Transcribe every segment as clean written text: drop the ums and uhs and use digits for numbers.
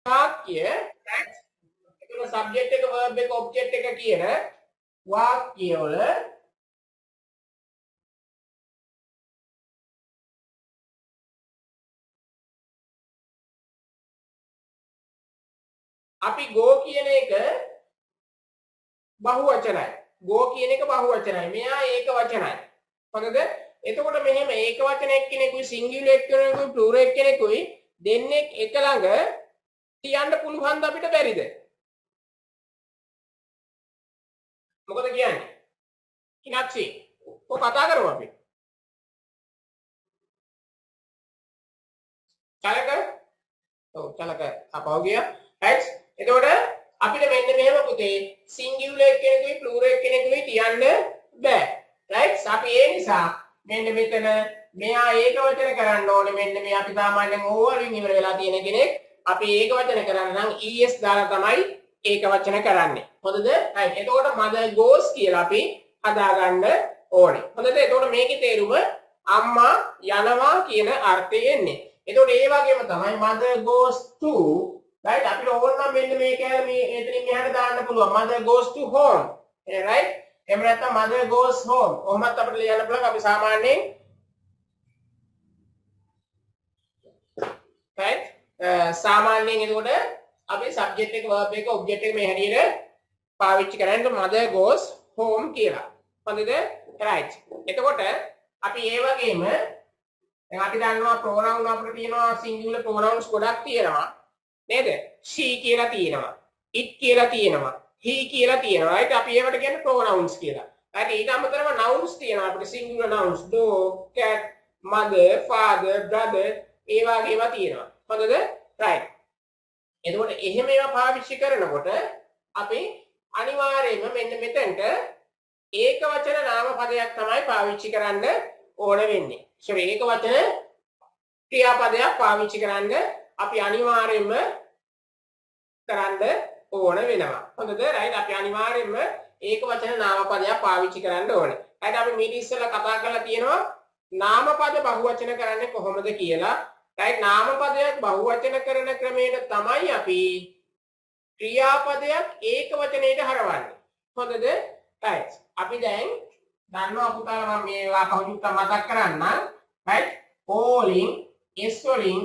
වාක්‍ය right ඒක subject එක verb එක object එක කියන වාක්‍ය වල අපි go කියන එක බහුවචනයි. go කියන එක බහුවචනයි. මෙයා ඒක වචනයි. හරිද? එතකොට මෙහෙම ඒක වචන එක්කෙනෙකුයි සිංගියුලර් එක්කෙනෙකුයි ප්ලූරල් එක්කෙනෙකුයි දෙන්නෙක් එක ළඟ තියන්න පුළුවන්ද අපිට බැරිද? මොකද කියන්නේ? ඉනක්ෂි ඔය කතා කරමු අපි. චලක ඔව් චලක අපව ගියා. right? එතකොට අපිට මෙන්න මෙහෙම පුතේ සිංගියුලර් එක්කෙනෙකුයි ප්ලූරල් එක්කෙනෙකුයි තියන්න බෑ. right? අපි ඒ නිසා මෙන්න මෙතන මෙයා ඒක වචන කරන්න ඕනේ. මෙන්න මේ අපි සාමාන්‍යයෙන් ඕවරින් ඉවර වෙලා තියෙන කෙනෙක් අපි ඒක වචන කරන්න නම් es දාලා තමයි ඒක වචන කරන්නේ. හොඳද? right. එතකොට mother goes කියලා අපි හදාගන්න ඕනේ. හොඳද? එතකොට මේකේ තේරුම අම්මා යනවා කියන අර්ථය එන්නේ. එතකොට ඒ වගේම තමයි mother goes to right අපිට ඕන නම් මෙන්න මේක මේ එතනින් එහාට දාන්න පුළුවන්. mother goes to home. right? එහෙම නැත්නම් mother goes home. කොහොමත් අපිට ලියන්න පුළුවන් අපි සාමාන්‍යයෙන් right සාමාන්‍යයෙන් එතකොට අපි subject එක verb එක object එක මේ හැටියට පාවිච්චි කරන්නේ mother goes home කියලා. හරිද? right. එතකොට අපි ඒ වගේම දැන් අපි දන්නවා pronoun අපිට තියෙනවා singular pronouns ගොඩක් තියෙනවා. නේද? she කියලා තියෙනවා. it කියලා තියෙනවා. he කියලා තියෙනවා. right? අපි ඒවට කියන්නේ pronouns කියලා. right? ඊට අමතරව nouns තියෙනවා අපිට singular nouns dog, cat, mother, father, brother ඒ වගේ ඒවා තියෙනවා. හරිද? right. එතකොට එහෙම ඒවා පාවිච්චි කරනකොට අපි අනිවාර්යයෙන්ම මෙන්න මෙතෙන්ට ඒක වචන නාම පදයක් තමයි පාවිච්චි කරන්න ඕන වෙන්නේ. sorry ඒක වචන ක්‍රියාපදයක් පාවිච්චි කරන්න අපි අනිවාර්යයෙන්ම කරන්න ඕන වෙනවා. හොඳද? right අපි අනිවාර්යයෙන්ම ඒක වචන නාම පදයක් පාවිච්චි කරන්න ඕනේ. right අපි මීට ඉස්සෙල්ලා කතා කරලා තියෙනවා නාම පද බහුවචන කරන්නේ කොහොමද කියලා. right නාම පදයක් බහුවචන කරන ක්‍රමයට තමයි අපි ක්‍රියාපදයක් ඒක වචනයට හරවන්නේ. හොඳද? right අපි දැන් දන්නවා පුතාලා මම මේවා කවුරුත් මතක් කරන්නම්. right o වලින් s වලින්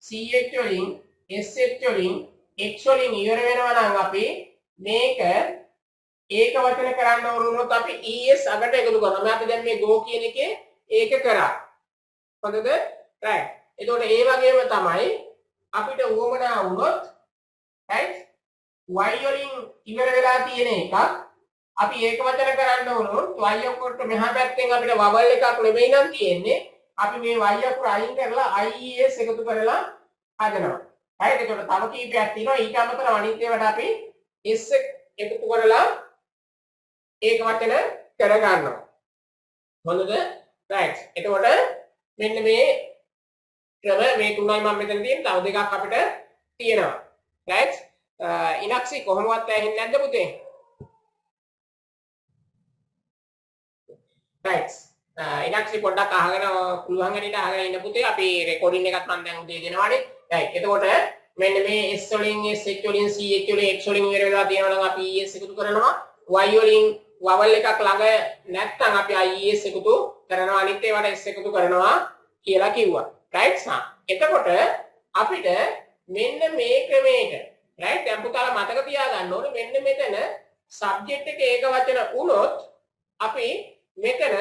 ch වලින් sh වලින් x වලින් ඉවර වෙනවා නම් අපි මේක ඒක වචන කරන්න ඕනොත් අපි es අගට එකතු කරනවා. අපි දැන් මේ go කියන එකේ ඒක කරා. හොඳද? right එතකොට ඒ වගේම තමයි අපිට උවමනා වුණොත් right y වලින් ඉවර වෙලා තියෙන එකක් අපි ඒක වචන කරන්න ඕනොත් y අකුරට මෙහා පැත්තෙන් අපිට වවල් එකක් නෙමෙයි නම් තියෙන්නේ. අපි මේ y අකුර අයින් කරලා ies එකතු කරලා හදනවා. right එතකොට තව කීපයක් තියෙනවා. ඊට අමතරව අනිත් ඒවාට අපි s එකතු කරලා ඒක වචන කර ගන්නවා. හොඳද? right එතකොට මෙන්න මේ ක්‍රම මේ තුනයි මම මෙතන තියෙන. තව දෙකක් අපිට තියෙනවා. right ඉනක්සි කොහොමවත් ඇහෙන්නේ නැද්ද පුතේ? right ඉනක්සි පොඩ්ඩක් අහගෙන පුළුවන් හැටියට අහගෙන ඉන්න පුතේ. අපි රෙකෝඩින් එකත් මම දැන් උදේ දෙනවානේ. right එතකොට මෙන්න මේ s වලින් sh වලින් ch වලින් x වලින් ඉවර වෙලා තියෙනවා නම් අපි es එකතු කරනවා. y වලින් වවල් එකක් ළඟ නැත්නම් අපි ies එකතු කරනවා. අනිත් ඒවාට s එකතු කරනවා කියලා කිව්වා. right එතකොට අපිට මෙන්න මේ ක්‍රමයට right දැන් පුතාලා මතක තියාගන්න ඕනේ මෙන්න මෙතන subject එක ඒක වචන වුණොත් අපි මෙතන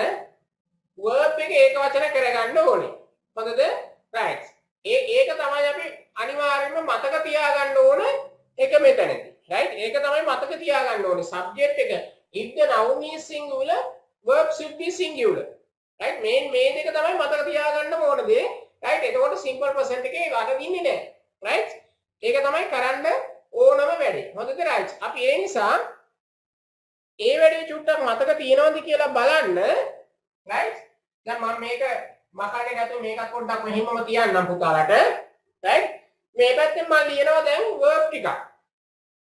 verb එක ඒක වචන කරගන්න ඕනේ. හොඳද? right ඒක තමයි අපි අනිවාර්යයෙන්ම මතක තියාගන්න ඕන එක මෙතනදී. right ඒක තමයි මතක තියාගන්න ඕනේ. subject එක if the noun is singular verb should be singular. right මේ දෙක තමයි මතක තියාගන්න ඕන දේ. right එතකොට simple present එකේ වරදින්නේ නැහැ. right ඒක තමයි කරන්න ඕනම වැඩේ. හොඳද? right අපි ඒ නිසා ඒ වැඩේ චුට්ටක් මතක තියනවද කියලා බලන්න. right දැන් මම මේක මකන්නේ නැතුව මේකත් පොඩ්ඩක් මෙහෙමම තියන්නම් පුතාලට. right මේ පැත්තෙන් මම ලියනවා දැන් verb ටිකක්.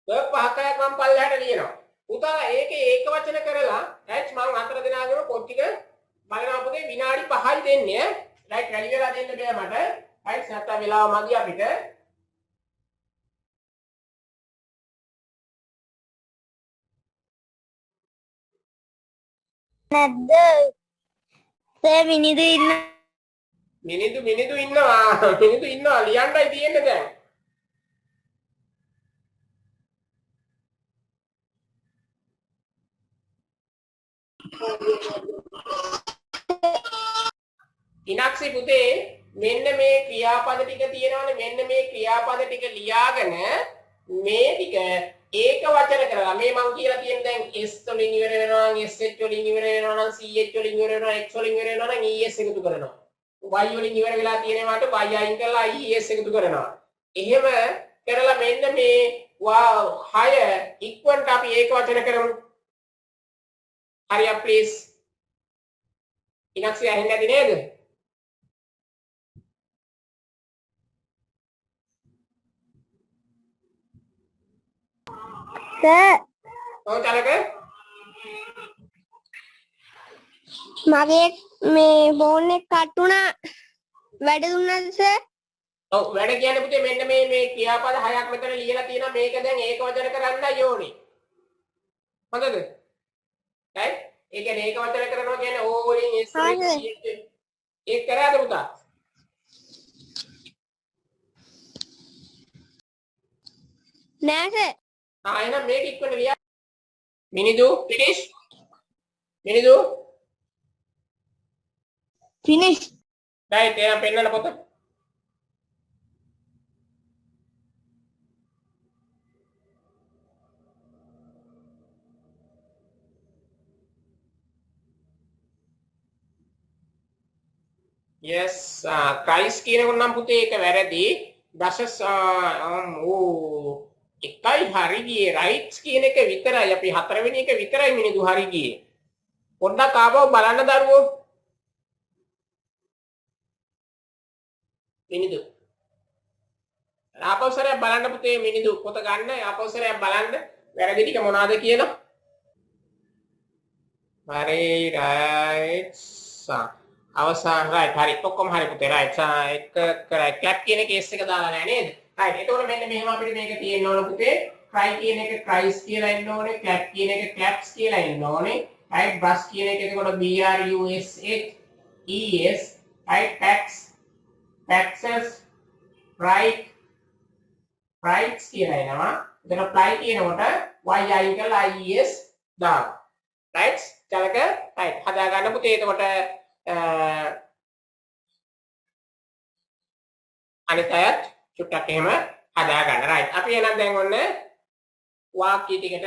verb පහක් හයක් මම පල්ලෙහාට ලියනවා. පුතාලා ඒකේ ඒක වචන කරලා right මම අතර දෙනාගේම පොත් ටික බලනවා පුතේ විනාඩි 5යි දෙන්නේ. right වැඩි වෙලා දෙන්න බෑ මට. right නැත්තම් වෙලාව මදි අපිට. නැද්ද සර් මිනිදු ඉන්න මිනිඳු ඉන්නවා මිනිඳු ඉන්නවා ලියන්නයි තියෙන්නේ දැන් ඉනක්සි පුතේ මෙන්න මේ ක්‍රියාපද ටික තියෙනවානේ මෙන්න මේ ක්‍රියාපද ටික ලියාගෙන මේ ටික ඒක වචන කරලා මේ මම කියලා තියෙන දැන් s වලින් ඉවර වෙනවා නම් sh වලින් ඉවර වෙනවා නම් ch වලින් ඉවර වෙනවා x වලින් ඉවර වෙනවා නම් es එකතු කරනවා y වලින් ඉවර වෙලා තියෙනවාට y අයින් කරලා ies එකතු කරනවා එහෙම කරලා මෙන්න මේ 6 ඉක්වන්ට අපි ඒක වචන කරමු හරියට ප්ලීස් ඉනක්සි ඇහෙන්නේ නැති නේද සර් ඔව් චලක මගේ මේ ෆෝන් එක කට් වුණා වැඩ දුන්නාද සර් ඔව් වැඩ කියන්නේ පුතේ මෙන්න මේ ක්‍රියාපද හයක් මෙතන ලියලා තියෙනවා මේක දැන් ඒක වචන කරන්නයි ඕනේ හොඳද right ඒ කියන්නේ ඒක වචන කරනවා කියන්නේ O වලින් S වලින් ඒක කරාද පුතා නෑ සර් එහෙනම් මේක ඉක්මනට ලියා මිනිදු finish මිනිදු ෆිනිෂ් right එහෙනම් පෙන්නන්න පොත yes price කියනකොට නම් පුතේ ඒක වැරදි දශ ඕ එකයි හරි ගියේ rights කියන එක විතරයි අපි හතරවෙනි එක විතරයි මිනිදු හරි ගියේ පොඩ්ඩක් ආපහු බලන්න දරුවෝ මිනිදු ආපහු සරයක් බලන්න පුතේ මිනිදු පොත ගන්න ආපහු සරයක් බලන්න වැරදි ටික මොනවාද කියලා හරි rights අවසන් right හරි ඔක්කොම හරි පුතේ right එක කරයි clap කියන කේස් එක දාලා නැහැ නේද right එතකොට මෙන්න මෙහෙම අපිට මේක තියෙන්න ඕන පුතේ cry කියන එක cries කියලා එන්න ඕනේ clap කියන එක claps කියලා එන්න ඕනේ right brush කියන එක එතකොට b r u s h e s right packs paxes right rights කියලා එනවා එතන fly කියනකොට y අයින් කරලා i s දාන්න right චලක right හදා ගන්න පුතේ එතකොට අනිත් අයත් චුට්ටක් එහෙම හදා ගන්න. right. අපි එහෙනම් දැන් ඔන්න වාක්‍ය ටිකට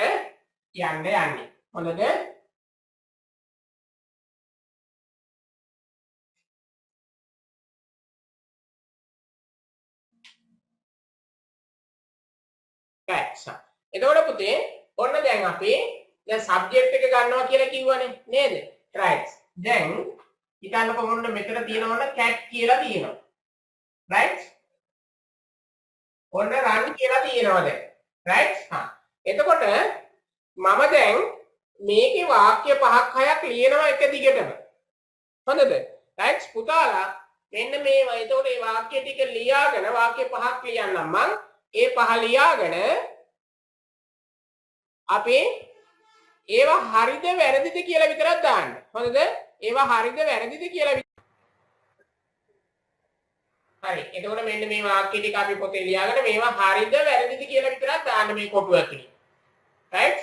යන්න යන්නේ. හොඳද? right. එතකොට පුතේ ඔන්න දැන් අපි දැන් සබ්ජෙක්ට් එක ගන්නවා කියලා කිව්වනේ නේද? right. දැන් හිතන්නකො මොන්න මෙතන තියෙනවනේ cat කියලා තියෙනවා. right? ඔන්න run කියලා තියෙනවා දැන්. right? එතකොට මම දැන් මේකේ වාක්‍ය පහක් හයක් ලියනවා එක දිගටම. හොඳද? right? පුතාලා මෙන්න මේවා එතකොට මේ වාක්‍ය ටික ලියාගෙන වාක්‍ය පහක් ලියන්නම් මම. ඒ පහ ලියාගෙන අපි ඒවා හරිද වැරදිද කියලා විතරක් දාන්න. හොඳද? ඒවා හරිද වැරදිද කියලා හරි. එතකොට මෙන්න මේ වාක්‍ය ටික අපි පොතේ ලියාගෙන මේවා හරිද වැරදිද කියලා විතරක් දාන්න මේ කොටුව ඇතුලේ. right?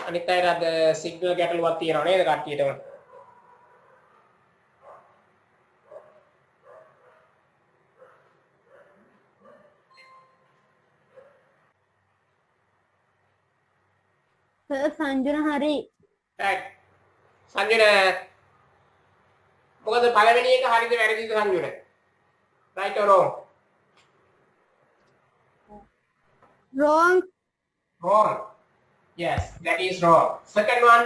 අනිත් අය අද සිග්නල් ගැටලුවක් තියෙනව නේද කට්ටියටම? සංජුන හරි. right. සංජුන මොකද පළවෙනි එක හරිද වැරදිද සංජුන? right or wrong? wrong. Wrong. Yes, that is wrong. Second one,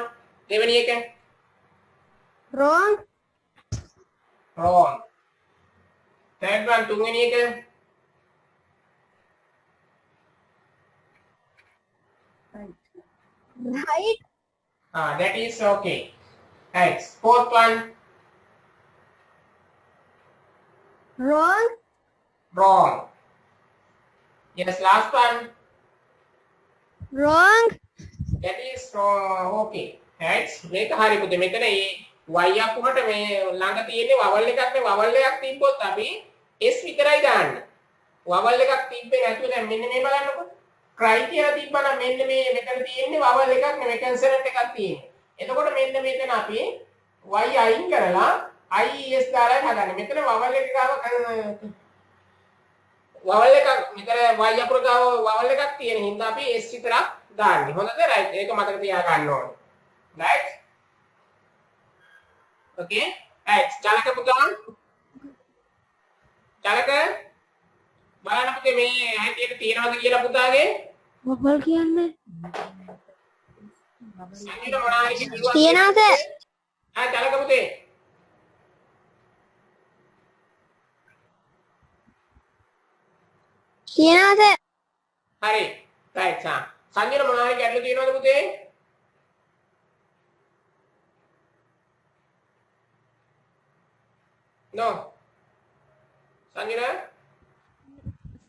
දෙවෙනි එක wrong. wrong. Third one, තුන්වෙනි එක right. that is okay. Right. Fourth one, wrong. wrong. Yes, last one, wrong. that is wrong. Okay. right මේක හරි පුතේ මෙතන මේ y අකුරට මේ ළඟ තියෙන්නේ වවල් එකක් නේ වවල් එකක් තිබ්බොත් අපි s විතරයි දාන්නේ වවල් එකක් තිබ්බේ නැතුව දැන් මෙන්න මේ බලන්නකො try කියලා තිබ්බනම් මෙන්න මේ මෙතන තියෙන්නේ වවල් එකක් නෙවෙයි කන්සනන්ට් එකක් තියෙන්නේ එතකොට මෙන්න මෙතන අපි y අයින් කරලා ies දාලා හදන්නේ මෙතන වවල් එක ගාව වවල් එකක් මෙතන y අකුර ගාව වවල් එකක් තියෙන හින්දා අපි s විතරක් දාන්නේ හොඳද right ඒක මතක තියාගන්න ඕනේ right okay right චලක පුතා චලක බලන්න පුතේ මේ හැටියට තියනවද කියලා පුතාගේ වවල් කියන්නේ සංගීත මොනාරි කිව්වා තියනවද චලක පුතේ තියනවද හරි right සංගීත මොනාරි ගැටලු තියනවද පුතේ no සංගීත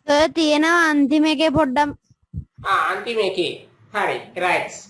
සර් තියෙනවා අන්තිම එකේ පොඩ්ඩක් අන්තිම එකේ හරි right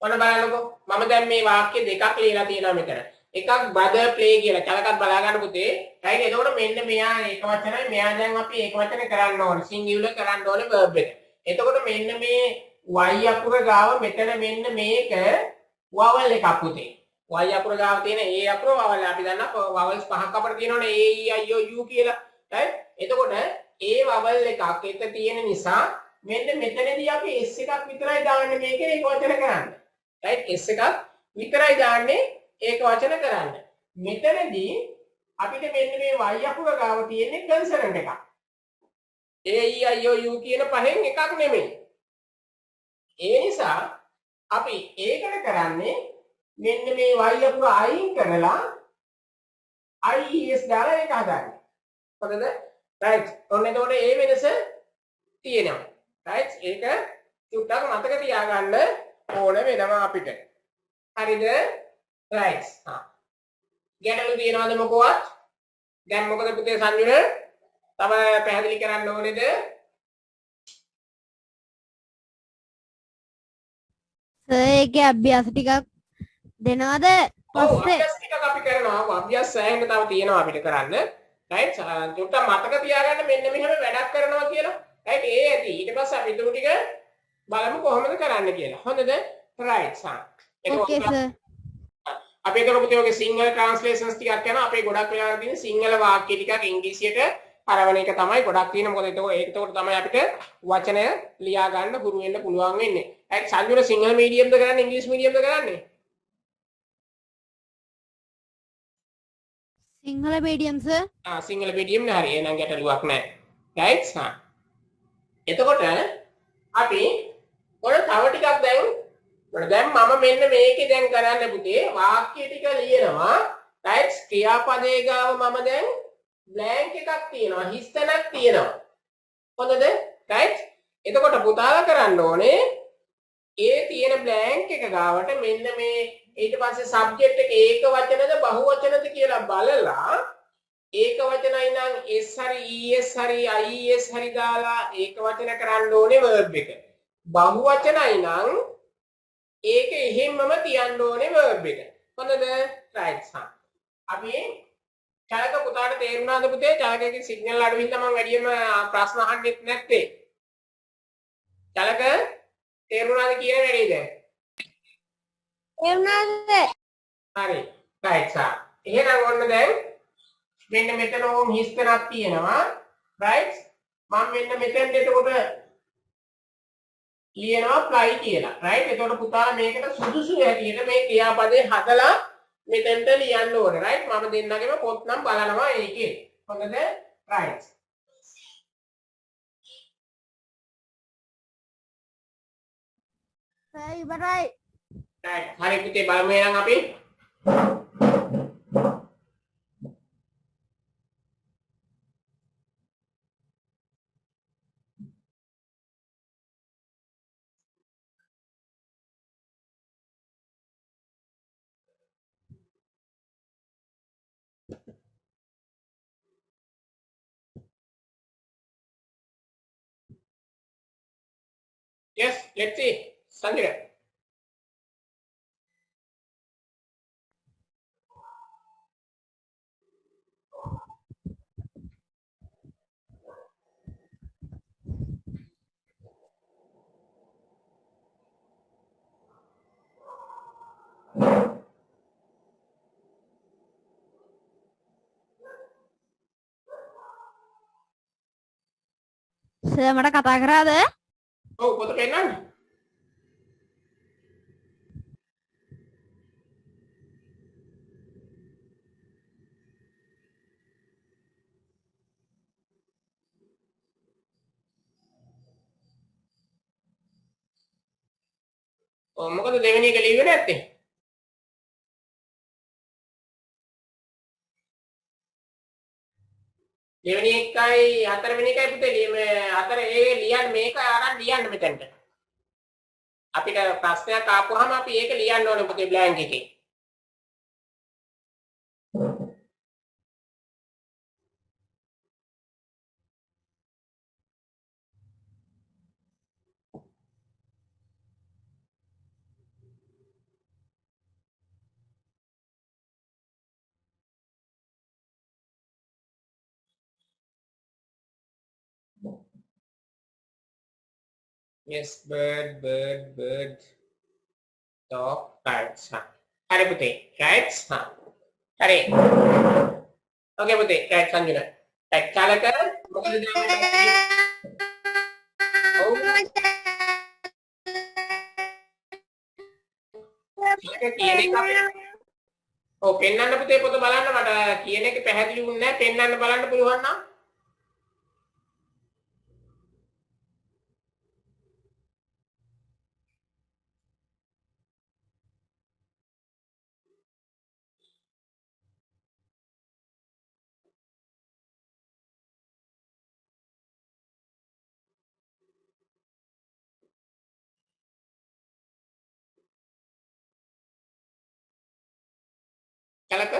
ඔන්න බලන්නකෝ මම දැන් මේ වාක්‍ය දෙකක් ලියලා තියෙනවා මෙතන. එකක් brother play කියලා. කලකත් බලා ගන්න පුතේ. right එතකොට මෙන්න මෙයා ඒක වචනයි මෙයා දැන් අපි ඒක වචන කරන්න ඕනේ. singular කරන්න ඕනේ verb එක. එතකොට මෙන්න මේ y අකුර ගාව මෙතන මෙන්න මේක vowel එකක් පුතේ. y අකුර ගාව තියෙන a අකුර vowel අපි දන්නා vowels පහක් අපිට තියෙනවනේ a e i o u කියලා. right එතකොට a vowel එකක් එත තියෙන නිසා මෙන්න මෙතනදී අපි s එකක් විතරයි දාන්නේ මේකේ ඒක වචන කරන්න. right s එකක් විතරයි දාන්නේ ඒක වචන කරන්න. මෙතනදී අපිට මෙන්න මේ y අකුර ගාව තියෙන්නේ කන්සනන්ට් එකක්. a e i o u කියන පහෙන් එකක් නෙමෙයි. ඒ නිසා අපි ඒකට කරන්නේ මෙන්න මේ y අකුර අයින් කරලා ies දාලා ඒක හදන්නේ. හරිද? right. ඔන්න එතකොට ඒ වෙනස තියෙනවා. right ඒක චුට්ටක් මතක තියාගන්න ඕන වෙනවා අපිට. හරිද? right. ගැටලු තියෙනවද මොකවත්? දැන් මොකද පුතේ සංජුන? තව පැහැදිලි කරන්න ඕනේද? සර් ඒකේ අභ්‍යාස ටිකක් දෙනවද ඔව් පස්සේ අභ්‍යාස ටිකක් අපි කරනවා. අභ්‍යාස සෑහෙන තව තියෙනවා අපිට කරන්න. right. චුට්ටක් මතක තියාගන්න මෙන්න මෙහෙම වැඩක් කරනවා කියලා. right ඒ ඇති. ඊට පස්සේ අපි ඊටු ටික බලමු කොහොමද කරන්න කියලා. හොඳද? right. ඕකේ සර් අපේ කරපු තේ සිංහල ට්‍රාන්ස්ලේෂන්ස් ටිකක් කරනවා. අපේ ගොඩක් වෙලාවට තියෙන සිංහල වාක්‍ය ටිකක් ඉංග්‍රීසියට හරවන එක තමයි ගොඩක් තියෙන. මොකද ඒකතකොට තමයි අපිට වචනය ලියා ගන්න හුරු වෙන්න පුළුවන් වෙන්නේ. right සංජුන සිංහල මීඩියම්ද කරන්නේ ඉංග්‍රීසි මීඩියම්ද කරන්නේ? Sinhala medium sir Sinhala medium නේ හරි. එහෙනම් ගැටලුවක් නැහැ. right එතකොට අපි ඔය තව ටිකක් දැන් මම මෙන්න මේකේ දැන් කරන්න පුතේ වාක්‍ය ටික ලියනවා right ක්‍රියාපදයේ ගාව මම දැන් blank එකක් තියෙනවා හිස් තැනක් තියෙනවා හොඳද right එතකොට පුතාලා කරන්න ඕනේ ඒ තියෙන blank එක ගාවට මෙන්න මේ ඊට පස්සේ subject එක ඒක වචනද බහු වචනද කියලා බලලා ඒක වචනයි නම් s හරි es හරි ies හරි දාලා ඒක වචන කරන්න ඕනේ verb එක. බහු වචනයි නම් ඒක එහෙම්මම තියන්න ඕනේ verb එක. හොඳද? right අපි චලක පුතාට තේරුණාද පුතේ? චලකගේ සිග්නල් අඩු වෙන මම වැඩියම ප්‍රශ්න අහන්නෙත් නැත්තේ. චලක තේරුණාද කියන වැඩේද? එවුනාද හරි. right එහෙනම් ඔන්න දැන් මෙන්න මෙතන ඕම් හිස්තනක් තියෙනවා right මම මෙන්න මෙතෙන්ට එතකොට ලියනවා fly කියලා right එතකොට පුතාලා මේකට සුදුසු හැටියට මේ ක්‍රියාපදේ හදලා මෙතෙන්ට ලියන්න ඕනේ right මම දෙන්නගෙම පොත් නම් බලනවා ඒකේ හොඳද right සර් ඉවරයි right හරි පුතේ බලමු එහෙනම් අපි yes let's see Sanjira sir මට කතා කරාද? ඔව් පොත පෙන්නන්න ඔව් මොකද දෙවෙනි එක ලියුවේ නැත්තේ දෙවෙනි එකයි හතරවෙනි එකයි පුතේ මේ හතර ඒ ලියන්න මේක අරන් ලියන්න මෙතනට අපිට ප්‍රශ්නයක් ආපුවාම අපි ඒක ලියන්න ඕනේ පුතේ බ්ලැන්ක් එකේ yes bird dog kites හරි පුතේ kites හරි okay පුතේ kites සංජුන චලක මොකද දාන්නේ ඔව් චලක කියන එක අපි ඔව් පෙන්වන්න පුතේ පොත බලන්න මට කියන එක පැහැදිලි වුණේ නැහැ පෙන්වන්න බලන්න පුළුවන් නම් චලක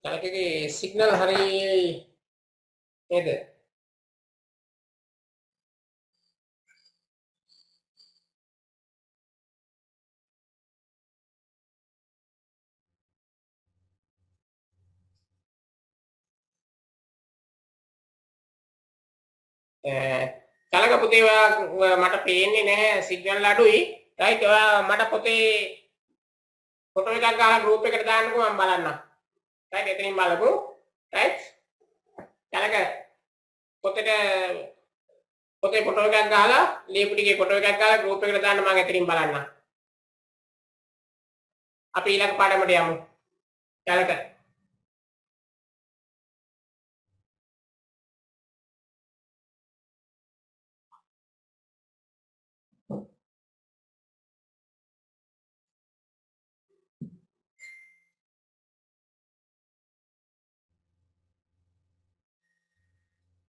චලකගේ සිග්නල් හරි නේද චලක පුතේ මට පේන්නේ නැහැ සිග්නල් අඩුයි රයිට් ඔයා මට පොතේ ෆොටෝ එකක් ගහලා ගෲප් එකට දාන්නකෝ මම බලන්නම් රයිට් එතනින් බලමු රයිට් චලක පොතේ ෆොටෝ එකක් ගහලා ලියපු ටිකේ ෆොටෝ එකක් ගහලා ගෲප් එකට දාන්න මම එතනින් බලන්නම් අපි ඊළඟ පාඩමට යමු චලක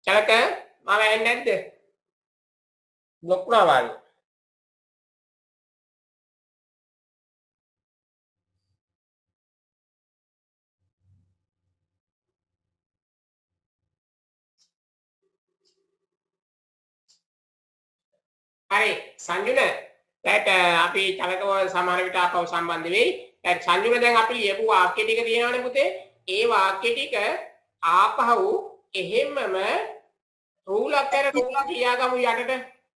චලක මම ඇන්නේ නැද්ද බ්ලොක් වුණා වගේ හරි සංජුන දැන් අපි චලකව සමහර විට ආපහු සම්බන්ධ වෙයි දැන් සංජුන දැන් අපි ලියපු වාක්‍ය ටික තියෙනවනේ පුතේ ඒ වාක්‍ය ටික ආපහු එහෙම්මම රූලක් කර රූලක් ලියාගමු යටට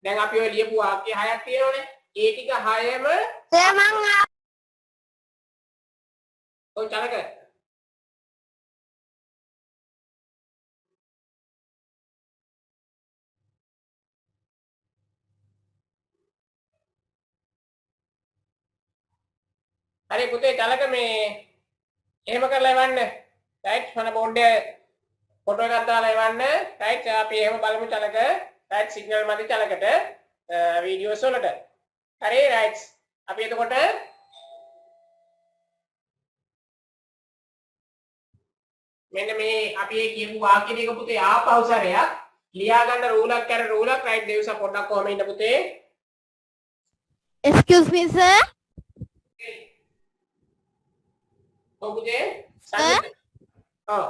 දැන් අපි ඔය ලියපු වාක්‍ය 6ක් තියෙනවනේ ඒ ටික 6ම සර් මං ඔය චලක හරි පුතේ චලක මේ එහෙම කරලා එවන්න රයිට් මම බෝඩ් එක ෆොටෝ එකක් දාලා එවන්න රයිට් අපි එහෙම බලමු චලක රයිට් සිග්නල් මැදි චලකට වීඩියෝස් වලට හරි රයිට් අපි එතකොට මෙන්න මේ අපි මේ කියපු වාක්‍ය දෙක පුතේ ආපහු සැරයක් ලියා ගන්න රූලක් කර රූලක් රයිට් දෙවස පොඩ්ඩක් කොහම ඉන්න පුතේ Excuse me, sir. පුතේ Sir? ඔව්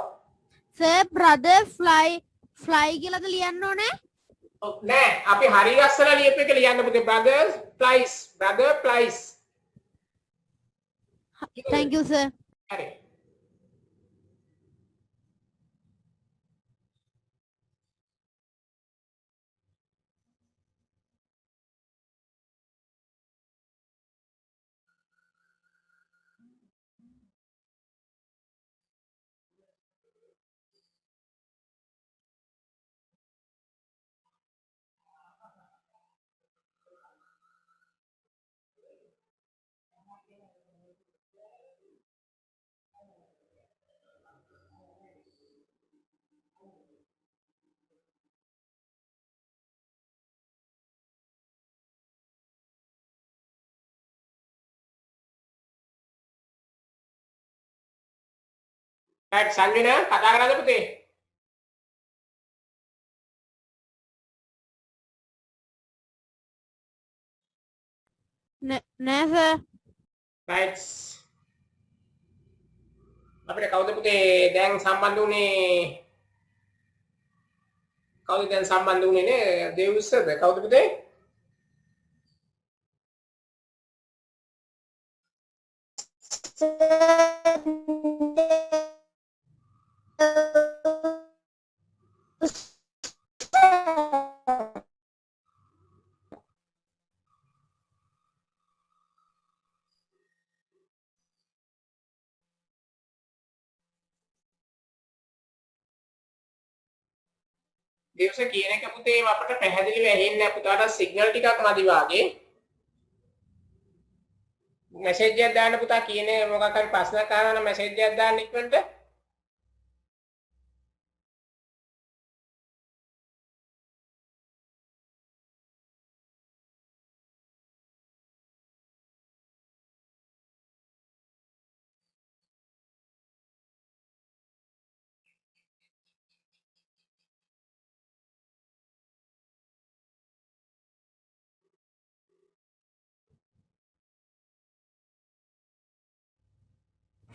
Sir, brother fly කියලාද ලියන්න ඕනේ? නෑ අපි හරි ලස්සන ලියපු එක ලියන්න පුතේ brother flies Thank you, sir. හරි රයිට් සංජන කතා කරන්නද පුතේ නෑ sir. රයිට් අපිට කවුද පුතේ දැන් සම්බන්ධ වුණේ කවුද දැන් සම්බන්ධ වුණේ නේ දේවුස්සද කවුද පුතේ දේවස කියන එක පුතේ අපිට පැහැදිලිව ඇහෙන්නේ නැහැ පුතාට සිග්නල් ටිකක් මදි වාගේ මැසේජ් එකක් දාන්න පුතා කියන්නේ මොකක් හරි ප්‍රශ්නයක් අහනවා නම් මැසේජ් එකක් දාන්න ඉක්මනට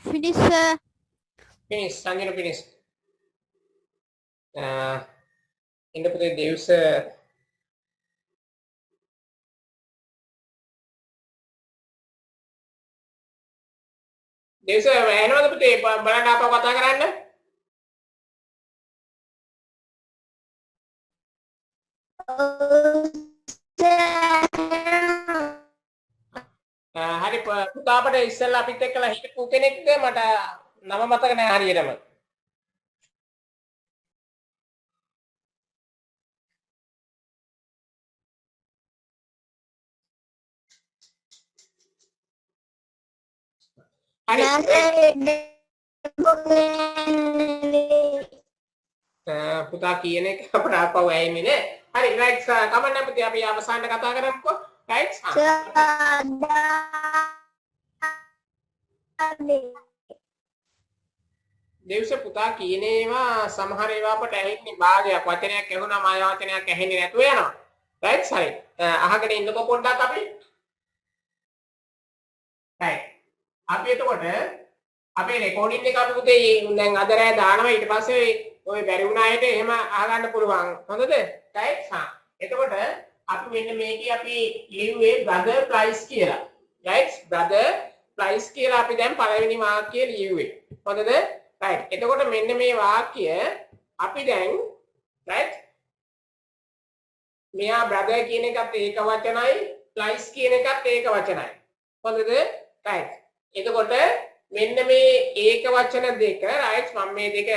Finish, sir. finish Sanjana finish ඉන්න පුතේ දේවස දේවස ඇහෙනවද පුතේ බලන්න ආපහු කතා කරන්න හරි පුතා අපිට ඉස්සෙල්ලා අපිත් එක්කලා හිටපු කෙනෙක්ද මට නම මතක නෑ හරියටම හරි පුතා කියන එක අපිට ආපහු ඇහෙන්නේ නේ හරි රයිට් කමන්න පුතේ අපි අවසානට කතා කරමුකෝ රයිට් දේවස පුතා කියන ඒවා සමහර ඒවා අපට ඇහෙන්නේ භාගයක් වචනයක් ඇහුණාම ආය වචනයක් ඇහෙන්නේ නැතුව යනවා රයිට් හරි අහගෙන ඉන්නකෝ පොඩ්ඩක් අපි රයිට් අපි එතකොට අපේ රෙකෝඩින් එක අපි පුතේ දැන් අද රෑ දානවා ඊට පස්සේ ඔය බැරි වුණායට එහෙම අහගන්න පුළුවන් හොඳද රයිට් එතකොට අපි මෙන්න මේකේ අපි ලිව්වේ brother flies කියලා රයිට් brother flies කියලා අපි දැන් පළවෙනි වාක්‍යය ලිව්වේ හොඳද රයිට් එතකොට මෙන්න මේ වාක්‍ය අපි දැන් රයිට් මෙයා brother කියන එකත් ඒක වචනයි flies කියන එකත් ඒක වචනයි හොඳද රයිට් එතකොට මෙන්න මේ ඒක වචන දෙක රයිට් මම මේ දෙක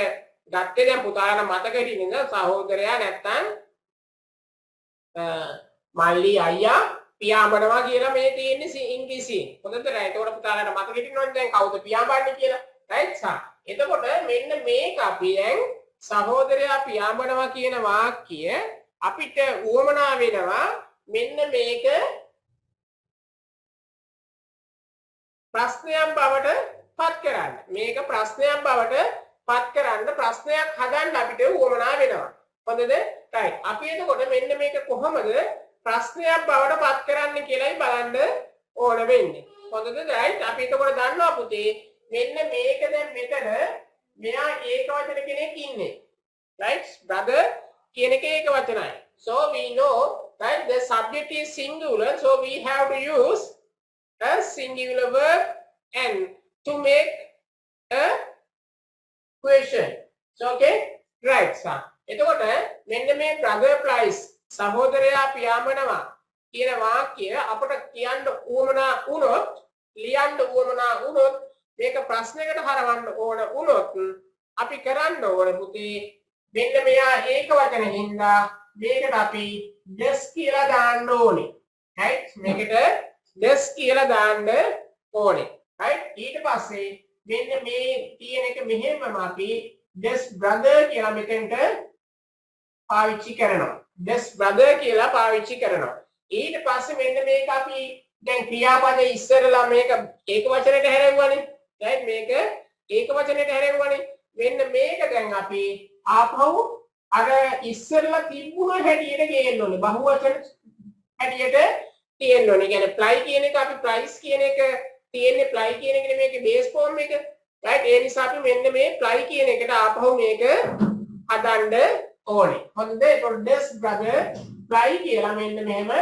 ගත්තේ දැන් පුතාලට මතක හිටින්න සහෝදරයා නැත්තම් මල්ලි අයියා පියාඹනවා කියලා මේ තියෙන්නේ ඉංග්‍රීසියෙන් හොඳද රයිට් එතකොට පුතාලට මතක හිටින්නවනේ දැන් කවුද පියාඹන්නේ කියලා රයිට් එතකොට මෙන්න මේක අපි දැන් සහෝදරයා පියාඹනවා කියන වාක්‍ය අපිට උවමනා වෙනවා මෙන්න මේක ප්‍රශ්නයක් බවට පත් කරන්න මේක ප්‍රශ්නයක් බවට පත් කරන්න ප්‍රශ්නයක් හදන්න අපිට උවමනා වෙනවා. හොඳද? right. අපි එතකොට මෙන්න මේක කොහොමද ප්‍රශ්නයක් බවට පත් කරන්න කියලායි බලන්න ඕන වෙන්නේ. හොඳද? right. අපි එතකොට දන්නවා පුතේ මෙන්න මේක දැන් මෙතන මෙයා ඒක වචන කෙනෙක් ඉන්නේ. right. brother කියන එක ඒක වචනයි. So we know that the subject is singular, so we have to use a singular verb and to make a question. So okay, right sir. එතකොට මෙන්න මේ brother flies සහෝදරයා පියාඹනවා කියන වාක්‍ය අපට කියන්න උවමනා වුණොත් ලියන්න උවමනා වුණොත් මේක ප්‍රශ්නයකට හරවන්න ඕන වුණොත් අපි කරන්න ඕන පුතේ මෙන්න මෙයා ඒක වචන හින්දා මේකට අපි does කියලා දාන්න ඕනේ. right? මේකට does කියලා දාන්න ඕනේ. right? ඊට පස්සේ මෙන්න මේ තියෙන එක මෙහෙමම අපි does brother කියලා මෙතෙන්ට පාවිච්චි කරනවා. does brother කියලා පාවිච්චි කරනවා. ඊට පස්සේ මෙන්න මේක අපි දැන් ක්‍රියාපදයේ ඉස්සරලා මේක ඒක වචනයට හැරෙව්වනේ. right? මේක ඒක වචනයට හැරෙව්වනේ. මෙන්න මේක දැන් අපි ආපහු අර ඉස්සරලා තිබුණ හැටියට ගේන්න ඕනේ. බහුවචන හැටියට තියෙන්න ඕනේ. කියන්නේ fly කියන එක අපි price කියන එක තියෙන්නේ fly කියන එකනේ මේකේ base form එක. right? ඒ නිසා අපි මෙන්න මේ fly කියන එකට ආපහු මේක හදන්න ඕනේ. හොඳද? ඒතකොට does brother fly කියලා මෙන්න මෙහෙම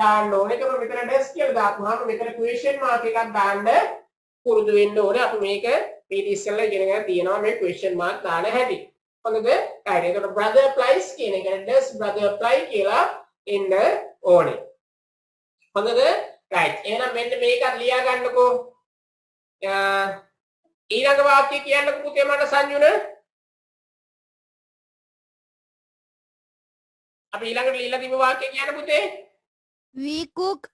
දාන්න ඕනේ. ඒතකොට මෙතන does කියලා දාපුවාම මෙතන question mark එකක් දාන්න පුරුදු වෙන්න ඕනේ. අපි මේක ඊට ඉස්සෙල්ලා ඉගෙන ගන්න තියෙනවා මේ question mark දාන හැටි. හොඳද? right. ඒතකොට brother flies කියන එක does brother fly කියලා එන්න ඕනේ. හොඳද? right. එහෙනම් මෙන්න මේකත් ලියා ගන්නකෝ. ඊළඟ වාක්‍ය කියන්නකෝ පුතේ මට සංජුන. අපි ඊළඟට ලියලා තිබ්බ වාක්‍ය කියන්න පුතේ. We cook.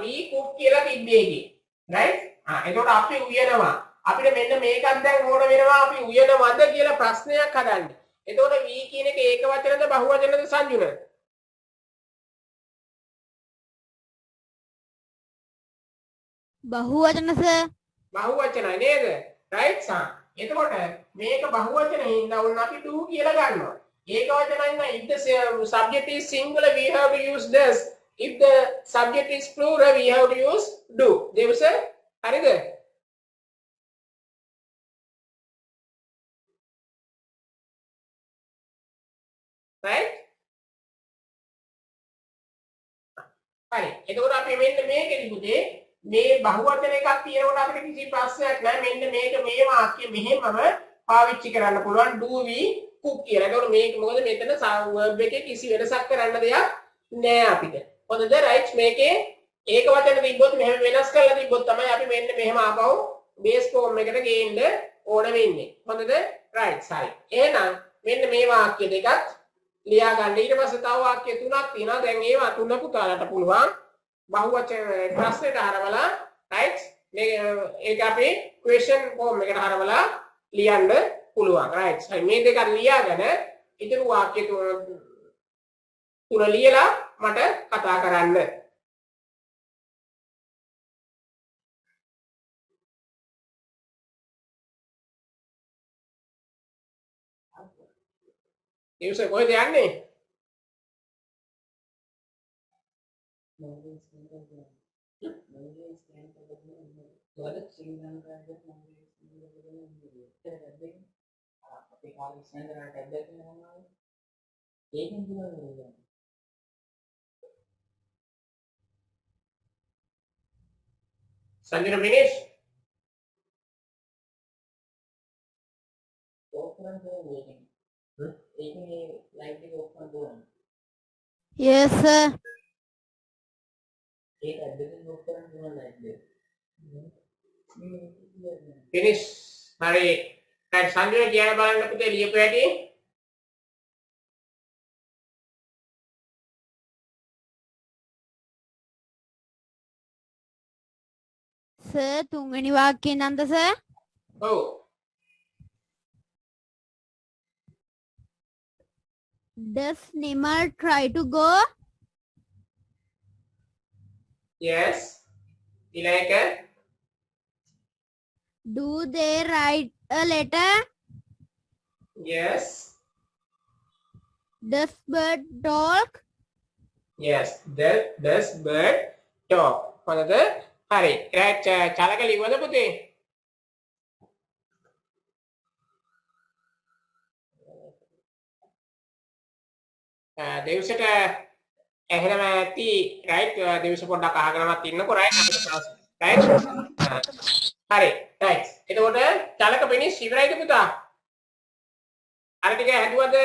we cook කියලා තිබ්බේ ඒකේ. right? එතකොට අපි උයනවා. අපිට මෙන්න මේකක් දැන් ඕන වෙනවා අපි උයනවද කියලා ප්‍රශ්නයක් හදන්න. එතකොට we කියන එක ඒක වචනද බහුවචනද සංජුන? බහුවචන sir. බහුවචනයි නේද? right sir. එතකොට මේක බහුවචන හින්දා උන් අපි do කියලා ගන්නවා. ඒක වචනයි නම් if the subject is singular we have to use does. If the subject is plural we have to use do. දෙවස හරිද? right? හරි. එතකොට අපි මෙන්න මේකෙදි පුතේ මේ බහුවචන එකක් තියෙනකොට අපිට කිසි ප්‍රශ්නයක් නැහැ. මෙන්න මේක මේ වාක්‍ය මෙහෙමම පාවිච්චි කරන්න පුළුවන් do we cook කියලා. ඒකෝර මේක මොකද මෙතන verb එකේ කිසි වෙනසක් කරන්න දෙයක් නැහැ අපිට. හොඳද? right මේකේ ඒක වචන තිබ්බොත් මෙහෙම වෙනස් කරලා තිබ්බොත් තමයි අපි මෙන්න මෙහෙම ආපහු base form එකට ගේන්න ඕන වෙන්නේ. හොඳද? right හරි. එහෙනම් මෙන්න මේ වාක්‍ය දෙකත් ලියා ගන්න. ඊට පස්සේ තව වාක්‍ය තුනක් තියෙනවා. දැන් ඒවා තුන පුතාලට පුළුවන් බහුවචන ප්‍රශ්නෙට හරවලා right මේ ඒක අපි question form එකට හරවලා ලියන්න පුළුවන්. right හරි. මේ දෙක ලියාගෙන ඉතුරු වාක්‍ය තුන ලියලා මට කතා කරන්න. ඉවස කොහෙද යන්නේ? Sanjana finish? Yes sir. Finish. හරි. දැන් සංජය කියන බලන්න පුතේ ලියපු හැටි. sir තුන්වෙනි වාක්‍යය නන්ද sir. ඔව්. Does Nimal try to go? Yes. ඊළඟ Do they write a letter? Yes. Does bird talk? Yes. Does bird talk? හොඳද? හරි. right. චලක ලිව්වද පුතේ? දෙව්සට එහෙම ඇති right. දෙව්ස පොඩ්ඩක් අහගෙනවත් ඉන්නකෝ right. right. හරි. right. එතකොට චලක පිනිස් ඉවරයිද පුතා? අර ටික හැදුවද?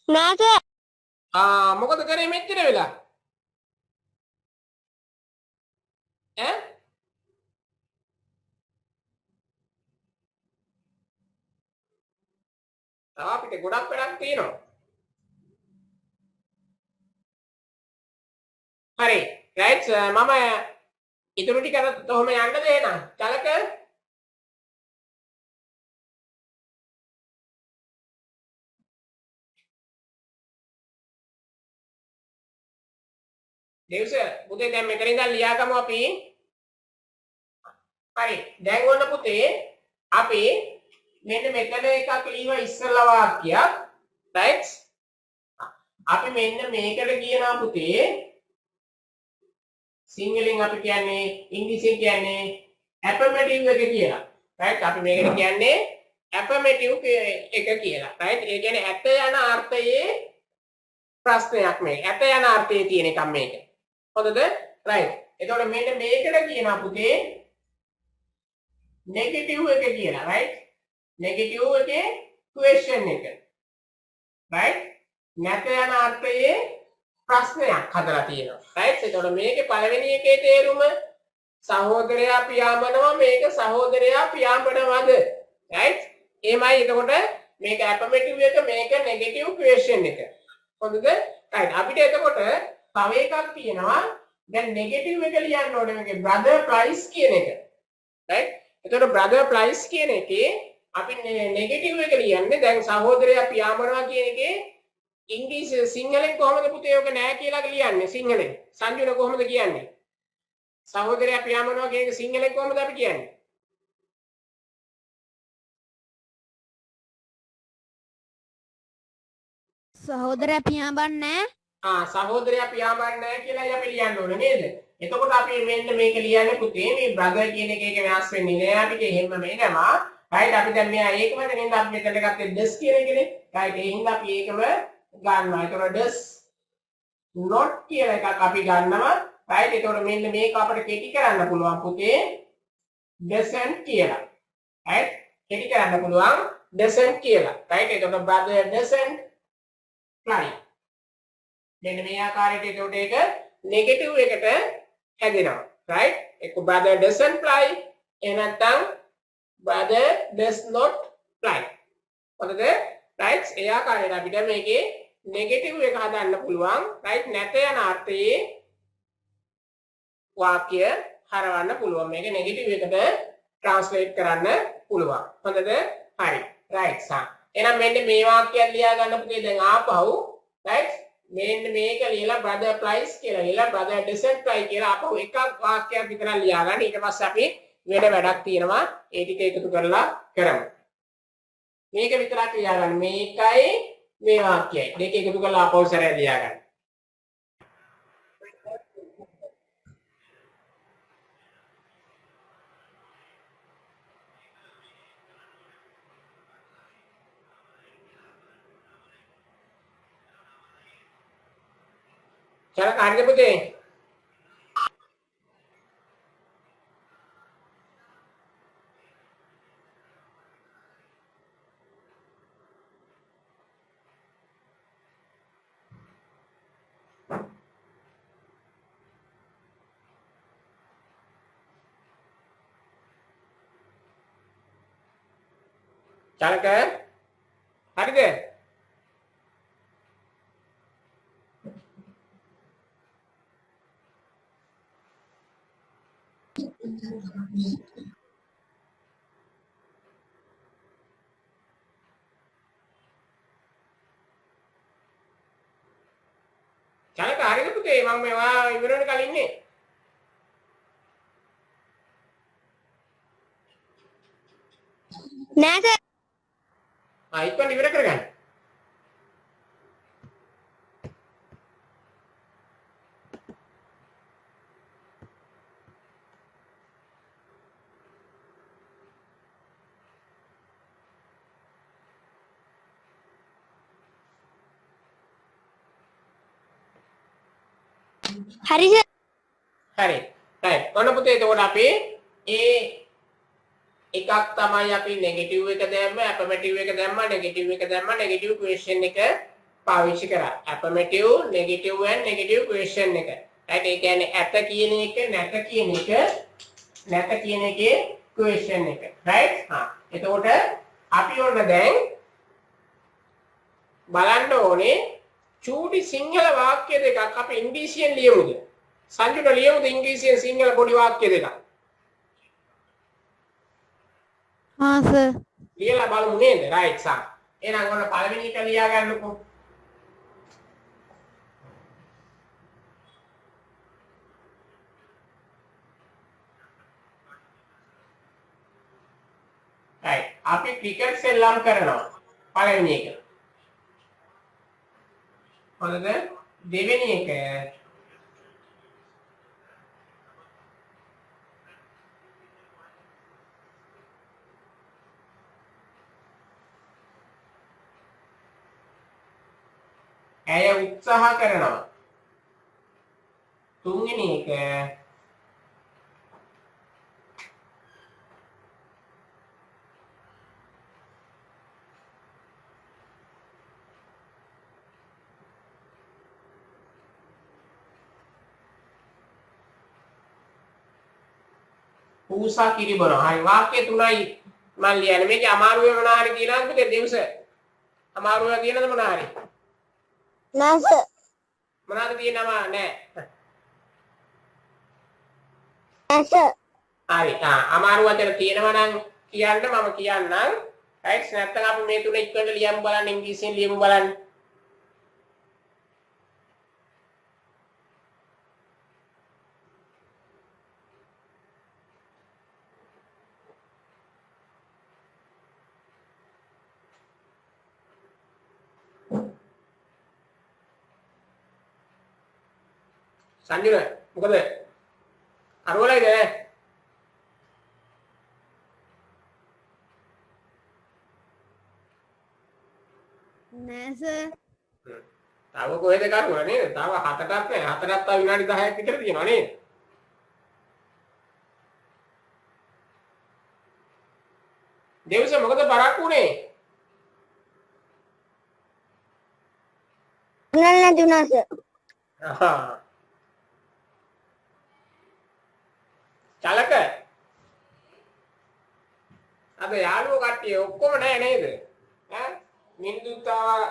නෑ මොකද කරේ මෙච්චර වෙලා? ඈ? තව අපිට ගොඩක් වැඩක් තියෙනවා. හරි. right. මම ඉතුරු ටික කොහොම යන්නද එහෙනම්? චලක දෙව්ස පුතේ දැන් මෙතන ඉඳන් ලියාගමු අපි. හරි. දැන් ඔන්න පුතේ අපි මෙන්න මෙතන එකක් ලියව ඉස්සෙල්ලා වාක්‍යයක්. right. අපි මෙන්න මේකට කියනවා පුතේ සිංහලෙන් අපි කියන්නේ ඉංග්‍රීසියෙන් කියන්නේ affirmative එක කියලා. right. අපි මේකට කියන්නේ affirmative එක කියලා. right. ඒ කියන්නේ ඇත යන අර්ථයේ ප්‍රශ්නයක් මේක. ඇත යන අර්ථයේ තියෙන එකක් මේක. හොඳද? right. එතකොට මෙන්න මේකට කියනවා පුතේ negative එක කියලා. right. negative එකේ question එක. right. නැත යන අර්ථයේ ප්‍රශ්නයක් හදලා තියෙනවා. right. එතකොට මේකේ පළවෙනි එකේ තේරුම සහෝදරයා පියාඹනවා මේක සහෝදරයා පියාඹනවද? right. එමයයි එතකොට මේක affirmative එක මේක negative question එක. හොඳද? right. අපිට එතකොට තව එකක් තියෙනවා. දැන් negative එක ලියන්න ඕනේ මේකේ brother price කියන එක. right. එතකොට brother price කියන එකේ අපි negative එක ලියන්නේ දැන් සහෝදරයා පියාඹනවා කියන එකේ ඉංග්‍රීසි සිංහලෙන් කොහොමද පුතේ ඔක නෑ කියලා ලියන්නේ සිංහලෙන්? සංජුන කොහොමද කියන්නේ? සහෝදරයා පියාඹනවා කියන එක සිංහලෙන් කොහොමද අපි කියන්නේ? සහෝදරයා පියාඹන්නේ සහෝදරයා පියාඹන්නේ නැහැ කියලායි අපි ලියන්න ඕනේ නේද? එතකොට අපි මෙන්න මේක ලියන්නේ පුතේ මේ brother කියන එකේ වෙනස් වෙන්නේ නෑ අපිට එහෙම මේනවා. right. අපි දැන් මෙයා ඒකම දෙනින්ද අපි මෙතන ගත්තේ does කියන එකනේ. right. ඒ හින්දා අපි ඒකම ගන්නවා. ඒතකොට does not කියලා එකක් අපි ගන්නවා. right. ඒතකොට මෙන්න මේක අපිට කෙටි කරන්න පුළුවන් පුතේ doesn't කියලා. right. කෙටි කරන්න පුළුවන් doesn't කියලා. right. ඒතකොට brother doesn't fly. මෙන්න මේ ආකාරයට ඒකට ඒක නෙගටිව් එකට හැදෙනවා. right. ඒක brother doesn't fly එහෙම නැත්නම් brother does not fly. හොඳද? right. ඒ ආකාරයට අපිට මේකේ නෙගටිව් එක හදන්න පුළුවන්. right. නැත යන අර්ථයේ වාක්‍ය හරවන්න පුළුවන්. මේක නෙගටිව් එකට ට්‍රාන්ස්ලේට් කරන්න පුළුවන්. හොඳද? හරි. right. එහෙනම් මෙන්න මේ වාක්‍යයක් ලියා ගන්න පුතේ දැන් ආපහු. right. මෙන්න මේක ලියලා brother flies කියලා ලියලා brother doesn't fly කියලා ආපහු එකක් වාක්‍යයක් විතර ලියා ගන්න. ඊට පස්සේ අපි වෙන වැඩක් තියෙනවා. ඒ ටික එකතු කරලා කරමු. මේක විතරක් ලියා ගන්න. මේකයි මේ වාක්‍යයයි. දෙක එකතු කරලා ආපහු සැරයක් ලියා ගන්න. චලක හරිද පුතේ? චලක හරිද? චලක හරිද පුතේ? මම මේවා ඉවර වෙන කලින් ඉන්නේ. නෑ සර්. ඉක්මනට ඉවර කරගන්න. හරි සර්. හරි. right. ඔන්න පුතේ එතකොට අපි එකක් තමයි අපි නෙගටිව් එක දැම්ම, ඇෆර්මැටිව් එක දැම්ම, නෙගටිව් එක දැම්ම, නෙගටිව් ක්වෙස්චන් එක පාවිච්චි කරා. ඇෆර්මැටිව්, නෙගටිව් and නෙගටිව් ක්වෙස්චන් එක. right. ඒ කියන්නේ ඇත කියන එක, නැත කියන එක, නැත කියන එකේ ක්වෙස්චන් එක. right. එතකොට අපි ඔන්න දැන් බලන්න ඕනේ චූටි සිංහල වාක්‍ය දෙකක් අපි ඉංග්‍රීසියෙන් ලියමුද? සංජුට ලියමුද ඉංග්‍රීසියෙන් සිංහල පොඩි වාක්‍ය දෙකක්? හා සර්. ලියලා බලමු නේද? රයිට් සම්. එහෙනම් ඔන්න පළවෙනි එක ලියා ගන්නකො. රයිට්. අපි ක්‍රිකට් සෙල්ලම් කරනවා. පළවෙනි එක. හොඳද? දෙවෙනි එක ඇය උත්සාහ කරනවා. තුන්වෙනි එක පූසා කිරිබනවා. හරි වාක්‍ය තුනයි මම ලියන්නේ. මේකේ අමාරුවේ මොනවා හරි කියනවාද පුතේ දෙව්ස? අමාරුව කියනද මොනවා හරි? නෑ සර්. මොනවාද කියනම නෑ. නෑ සර්. හරි. අමාරු වචන තියෙනවා නම් කියන්න මම කියන්නම්. රයිට් නැත්නම් අපි මේ තුන ඉක්මනට ලියමු බලන්න ඉංග්‍රීසියෙන් ලියමු බලන්න. සංජුන මොකද? අරවලයිද? නෑ සර්. තව කොහෙද කරුවා නේද? තව හතටත් නෑ. හතරක් තව විනාඩි 10ක් විතර තියෙනවා නේද? දෙව්ස මොකද බරක් උනේ? නෑ නෑ දුනා සර්. චලක අද යාළුවෝ කට්ටිය ඔක්කොම නෑ නේද? ඈ මින්දුතාව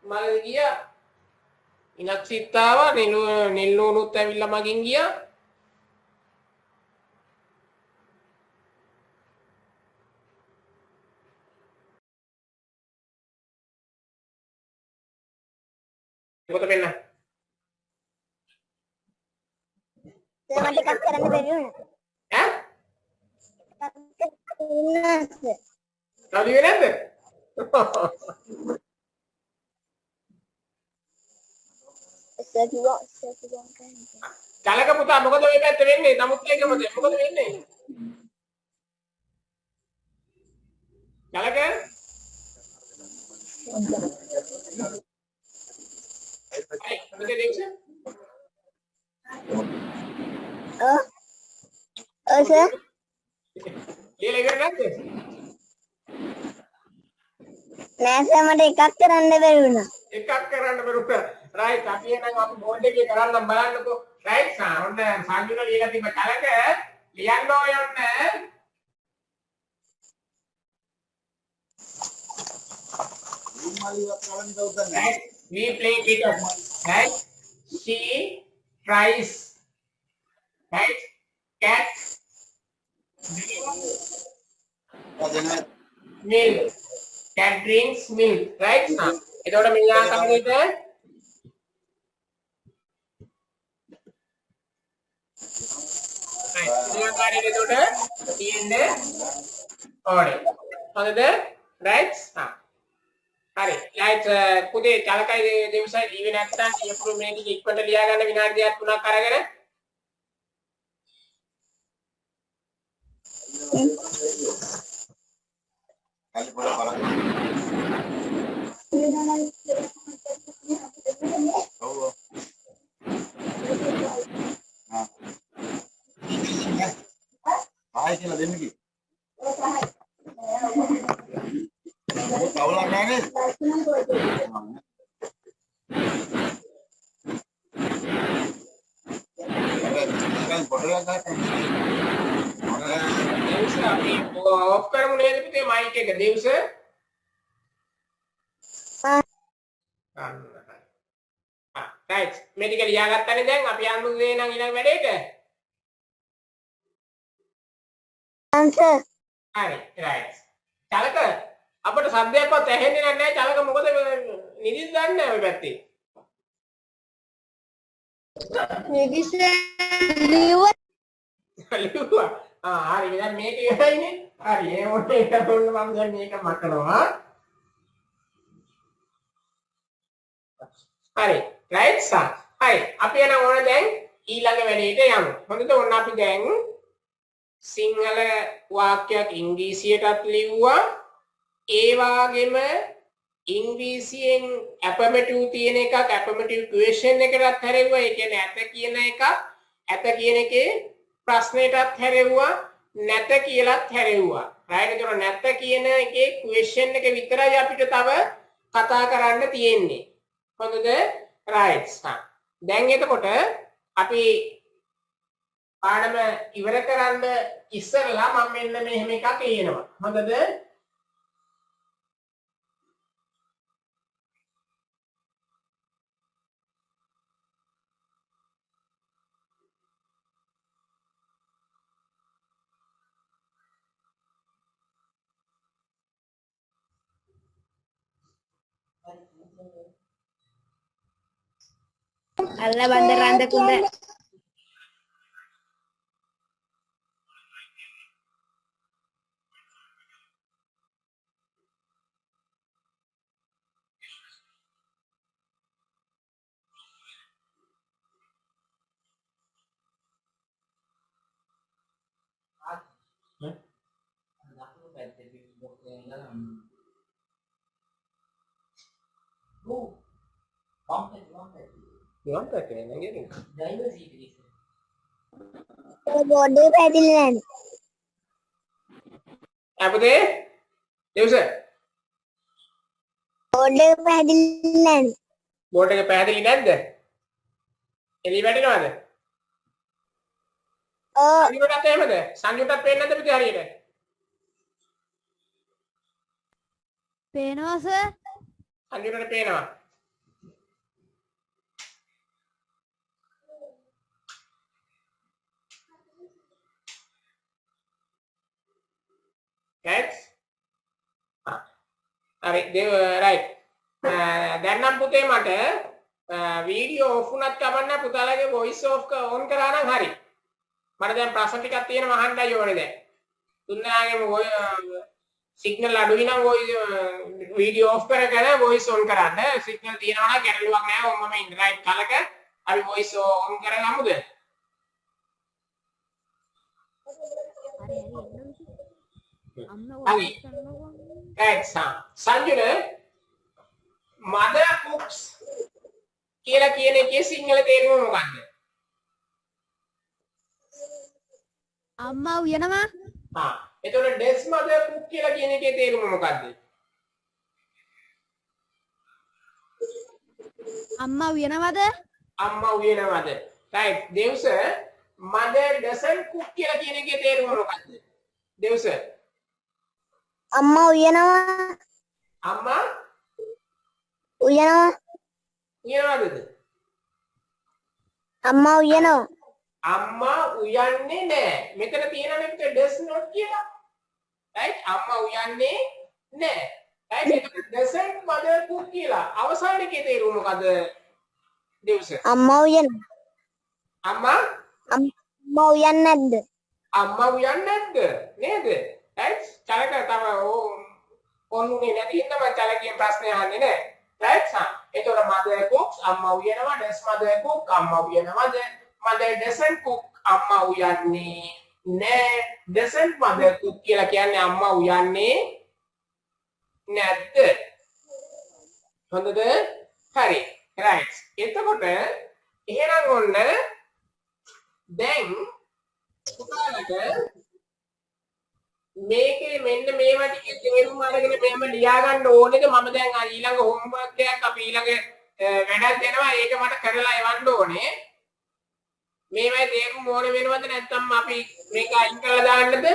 මල් ගියා. ඉනක්සිතාව නිල්ලුනුත් ඇවිල්ලා මගින් ගියා. මොකද වෙන්න? සර් මට එකක් කරන්න බැරි වුණා. ඈ? නෑ සර්. කවුද වෙනද? සර් කිව්වා කරන්න. චලක පුතා මොකද ඔය පැත්ත වෙන්නේ? නමුත් ඒකමද මොකද වෙන්නේ? චලක අයි මොකද දෙවිස? සර්. ලියලා ඉවර නැද්ද? නෑ සර් මට එකක් කරන්න බැරි වුණා. එකක් කරන්න බැරුණා. රයිට් අපි එහෙනම් අපි බෝඩ් එකේ කරන්නම් බලන්නකෝ. රයිට් ඔන්න සංජුන ලියලා තිබ්බ චලක ලියන්න ඕනේ ඔන්න. Right? We play cricket. Right? She tries. Right? Cat drinks milk. Cat drinks milk. Right? එතකොට මෙයා කවුද? right. මෙයා කාර්යය එතකොට තියෙන්නේ ඕනේ. හොඳද? right? හරි. right පුතේ චලකයි දෙවසයි ඊවේ නැත්තම් කියපු මේක ඉක්මනට ලියා ගන්න විනාඩි 2ක් 3ක් අරගෙන. ආයි කියලා දෙන්න කි. කවුලක් නැහැ නේද? දෙවස අපි ඔෆ් කරමු නේද පුතේ මයික් එක දෙවස. right. මේ ටික ලියාගත්තනේ දැන් අපි යන්න උදේ නම් ඊළඟ වැඩේට. answer හරි right. චලක අපිට සද්දයක්වත් ඇහෙන්නේ නැහැ චලක මොකද නිදිද දන්නේ නැහැ ඔය පැත්තේ. ලියුවා. හරි දැන් මේක ඉවරයිනේ. හරි ඒ මොකේ එක දුන්න මම දැන් මේක මකනවා. හරි right sir. හරි අපි යන ඕන දැන් ඊළඟ වැඩේට යමු. හොඳද? ඔන්න අපි දැන් සිංහල වාක්‍යයක් ඉංග්‍රීසියටත් ලිව්වා. ඒ වගේම ඉංග්‍රීසියෙන් affirmative තියෙන එකක් affirmative question එකටත් හැරෙව්වා. ඒ කියන්නේ ඇත කියන එකක් ඇත කියන එකේ ප්‍රශ්නෙටත් හැරෙව්වා. නැත කියලාත් හැරෙව්වා. right? ඒතකොට නැත කියන එකේ question එක විතරයි අපිට තව කතා කරන්න තියෙන්නේ. හොඳද? right. දැන් එතකොට අපි පාඩම ඉවර කරන්න ඉස්සරලා මම මෙන්න මෙහෙම එකක් කියනවා. හොඳද? alla banderante kunde bode පැදිලි අපතේ දෙවස bode පැදිලි නැන් බෝඩ් එක පැහැදිලි නැද්ද? එළි වැටෙනවද? සංජුටත් එහෙමද? සංජුටත් පේන්නේ නැද්ද පුතේ හරියට? පේනවා සර් සංජුටට පේනවා. right? හරි right. දැන් නම් පුතේ මට වීඩියෝ ඔෆ් වුණත් කමන්නේ පුතාලගේ වොයිස් ඔෆ් ඔන් කරා නම් හරි. මට දැන් ප්‍රශ්න ටිකක් තියෙනවා අහන්නයි ඕනේ දැන්. තුන්දෙනාගේම සිග්නල් අඩුයි නම් වීඩියෝ ඔෆ් කරගෙන වොයිස් ඔන් කරන්න. සිග්නල් තියෙනවා නම් ගැටලුවක් නැහැ. ඔන්න මම ඉන්ටර්නෙට් කලක අපි වොයිස් ඔන් කරගමුද? හරි. right සංජුන mother cooks කියලා කියන එකේ සිංහල තේරුම මොකක්ද? අම්මා උයනවා එතකොට does mother cook කියලා කියන එකේ තේරුම මොකක්ද? අම්මා උයනවද අම්මා උයනවද? right. දෙව්ස mother doesn't cook කියලා කියන එකේ තේරුම මොකක්ද? දෙව්ස අම්මා උයනවා අම්මා උයනවා උයනවද? අම්මා උයනවා අම්මා උයන්නේ නැහැ. මෙතන තියෙනනේ පුතේ does not කියලා. right? අම්මා උයන්නේ නැහැ. right? ඒක doesn't mother cook කියලා. අවසාන එකේ තේරුම මොකද? දෙව්ස අම්මා උයනවා අම්මා අම්මා උයන්නේ නැද්ද අම්මා උයන්නේ නැද්ද? නේද? right? චලක තම ඕන්නේ නැති හින්දා මම චලකයෙන් ප්‍රශ්නේ අහන්නේ නෑ. right? එතකොට mother cooks අම්මා උයනවා. does mother cook අම්මා උයනවාද? mother doesn't cook අම්මා උයන්නේ නෑ. doesn't mother cook කියලා කියන්නේ අම්මා උයන්නේ නැද්ද? හොඳද? හරි. right. එතකොට එහෙනම් ඔන්න දැන් පුතාලට මේකේ මෙන්න මේවා ටික තේරුම් අරගෙන මෙහෙම ලියා ගන්න ඕනේද මම දැන් ඊළඟ හෝම්වර්ක් එකක් අපි ඊළඟ වැඩක් දෙනවා ඒක මට කරලා එවන්න ඕනේ මේවයි තේරුම් ඕනේ වෙනවද නැත්නම් අපි මේක අයින් කරලා දාන්නද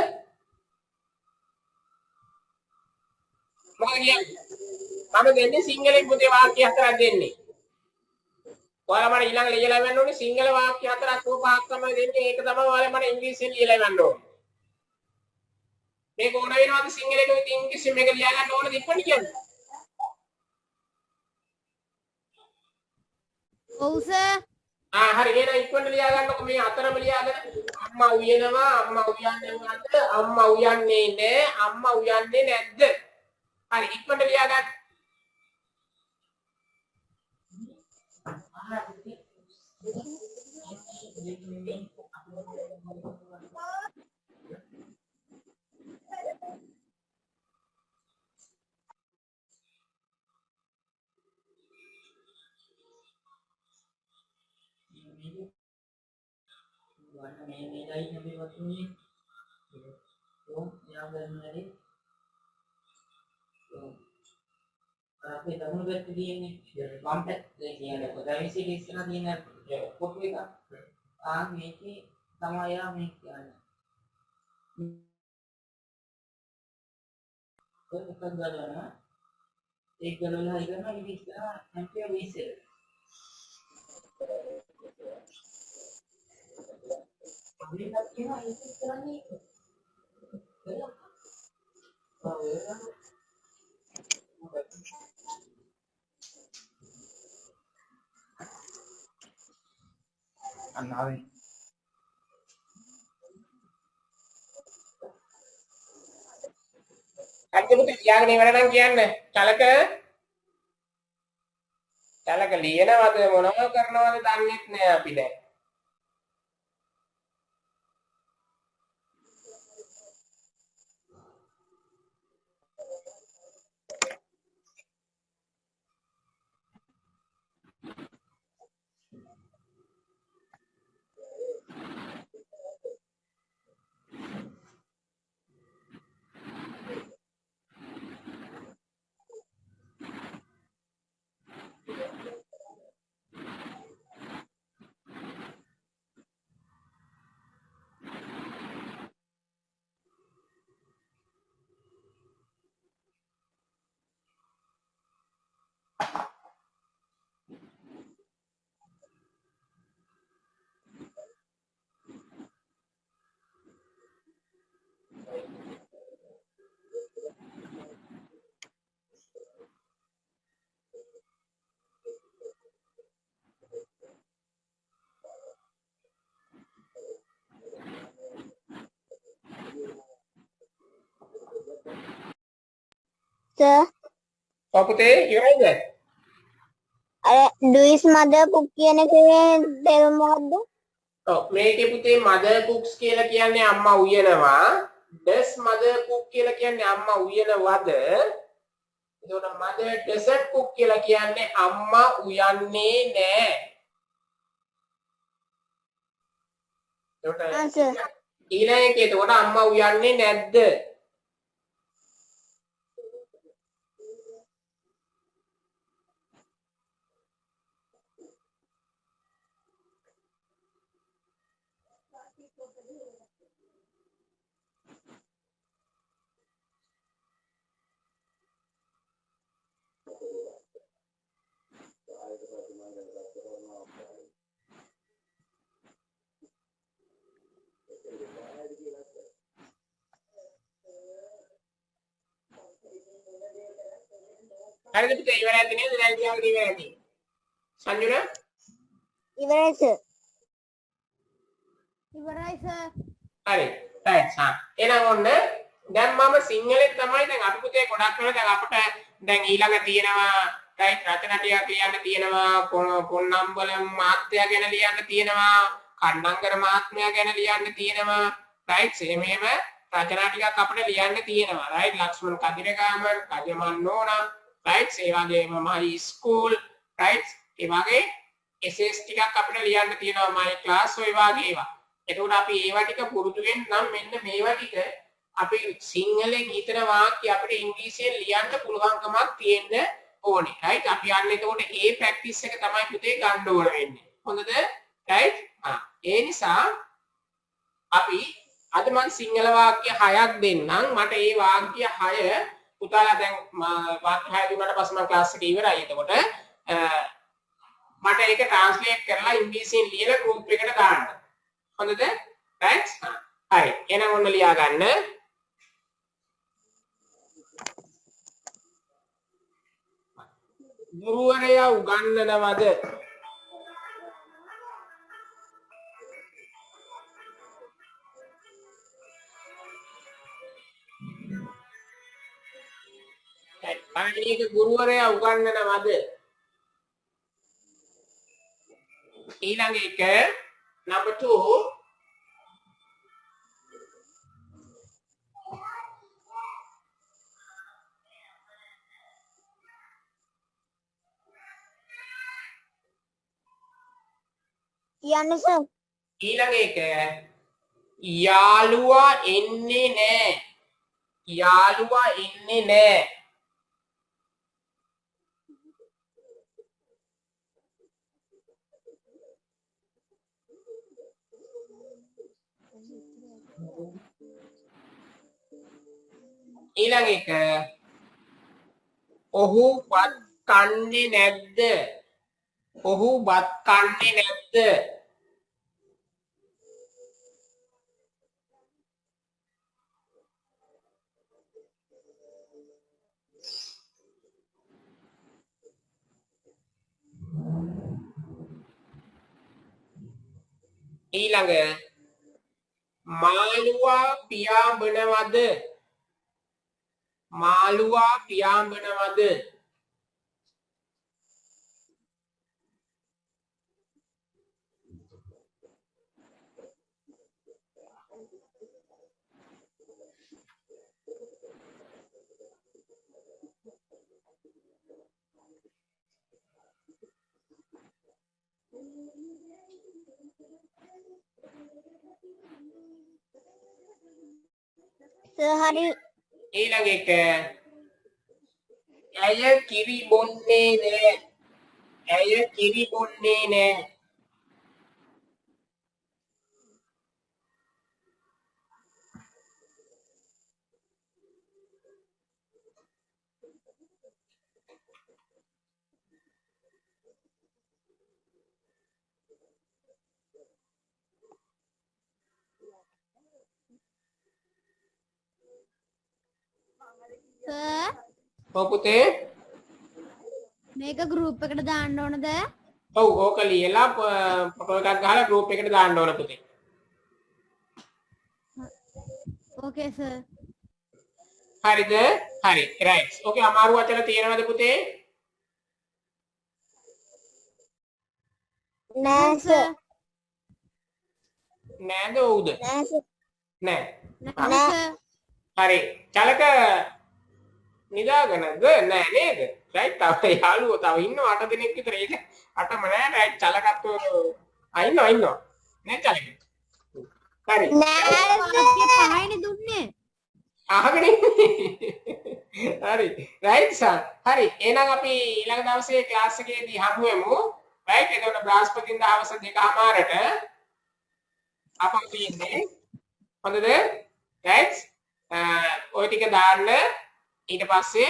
මම දෙන්නේ සිංහලෙන් පුතේ වාක්‍ය හතරක් දෙන්නේ ඔයාලා මට ඊළඟ ලියලා එවන්න ඕනේ සිංහල වාක්‍ය හතරක් හෝ පහක් තමයි දෙන්නේ ඒක තමයි ඔයාලා මට ඉංග්‍රීසියෙන් ලියලා එවන්න ඕනේ මේක ඕන වෙනවද සිංහලෙන් උත් ඉංග්‍රීසියෙන් මේක ලියා ගන්න ඕනද ඉක්මනට කියන්නේ ඔව් සර් හරි එහෙනම් ඉක්මනට ලියා ගන්නකො මේ හතරම ලියාගෙන අම්මා උයනවා අම්මා උයන්නේ නැද්ද අම්මා උයන්නේ නෑ අම්මා උයන්නේ නැද්ද හරි ඉක්මනට ලියා ගන්න warna merah ini nabi waktu ini tuh yang bermeri tuh tapi kamu berarti dia ini komplit lagi ada pegawai sih di sana dia foto itu ini sama ya ini tuh bukan galana galana itu mah ini sekarang hampir bisa Lihat kira itu sekarang ini. Annawi. අද පුතේ ලියාගෙන ඉවර නම් කියන්න. චලක ලියනවද මොනව කරනවද දන්නෙත් නෑ අපි දැන්. sir ඔව් පුතේ ඉවරයිද? do is mother cook කියන එකේ තේරුම මොකද්ද? ඔව් මේකේ පුතේ mother cooks කියලා කියන්නේ අම්මා උයනවා. does mother cook කියලා කියන්නේ අම්මා උයනවද? එතකොට mother doesn't cook කියලා කියන්නේ අම්මා උයන්නේ නෑ. එතකොට ඊළඟ එකේ එතකොට අම්මා උයන්නේ නැද්ද? හරිද පුතේ ඉවරයිද නේද? දැන් ලියාගෙන ඉවරයි. සංජුන ඉවරයි sir ඉවරයි sir හරි right එහෙනම් ඔන්න දැන් මම සිංහලෙන් තමයි දැන් අපි පුතේ ගොඩක් වෙලා දැන් අපිට දැන් ඊළඟ තියෙනවා රයිට් රචන ටිකක් ලියන්න තියෙනවා පොන්නම්බල මහත්තයා ගැන ලියන්න තියෙනවා කණ්ණංකර මහත්මයා ගැන ලියන්න තියෙනවා රයිට් එහෙම රචනා ටිකක් අපිට ලියන්න තියෙනවා රයිට් ලක්ෂ්මන් කදිරකාම කජමන් නෝනා රයිට් ඒ වගේම මයි ස්කූල් රයිට් ඒ වගේ එසේස් ටිකක් අපිට ලියන්න තියෙනවා මයි ක්ලාස් ඔය වගේ ඒවා එතකොට අපි ඒවා ටික පුරුදු වෙන්න නම් මෙන්න මේවා ටික අපි සිංහලෙන් හිතන වාක්‍ය අපිට ඉංග්‍රීසියෙන් ලියන්න පුළුවන්කමක් තියෙන්න ඕනේ රයිට් අපි යන්නේ එතකොට ඒ ප්‍රැක්ටිස් එක තමයි පුතේ ගන්න ඕන වෙන්නේ හොඳද රයිට් ඒ නිසා අපි අද මම සිංහල වාක්‍ය 6ක් දෙන්නම් මට ඒ වාක්‍ය 6 පුතාලා දැන් වාක්‍ය 6 දුන්නාට පස්සේ මම ක්ලාස් එක ඉවරයි එතකොට මට ඒක ට්‍රාන්ස්ලේට් කරලා ඉංග්‍රීසියෙන් ලියලා ගෲප් එකට දාන්න හොඳද රයිට් හරි එහෙනම් ඔන්න ලියා ගන්න ගුරුවරයා උගන්වනවද පළවෙනි ගුරුවරයා උගන්වනවද ඊළඟ එක number 2 කියන්න සර්. ඊළඟ එක යාළුවා එන්නේ නැහැ යාළුවා එන්නේ නැහැ ඊළඟ එක ඔහු බත් කන්නේ නැද්ද ඔහු බත් කන්නේ නැද්ද ඊළඟ මාළුවා පියාඹනවද මාළුවා පියාඹනවද හරි. ඊළඟ එක ඇය කිරි බොන්නේ නැහැ ඇය කිරි බොන්නේ නැහැ සර් ඔව් පුතේ මේක ගෲප් එකට දාන්න ඕනද? ඔව් ඕක ලියලා ෆොටෝ එකක් ගහලා ගෲප් එකට දාන්න ඕන පුතේ ඕකේ සර්. හරිද හරි රයිට් ඕකේ අමාරු වචන තියෙනවද පුතේ නෑ සර්. නෑද ඔව්ද නෑ සර්. නෑ නෑ සර්. හරි චලක නිදාගෙනද නෑ නේද රයිට් තව යාළුවෝ තව ඉන්නවා 8 දෙනෙක් විතර ඒක 8ම නෑ රයිට් චලකත් ඉන්නවා නෑ චලක හරි නෑ සර්. පහයිනේ දුන්නේ. අහගෙන හරි රයිට් සර් හරි එහෙනම් අපි ඊළඟ දවසේ ක්ලාස් එකේදී හමු වෙමු රයිට් එතකොට බ්‍රහස්පතින්දා හවස 2:00ට අපෝ තියෙන්නේ හොඳද රයිට් ඔය ටික දාන්න ඊට පස්සේ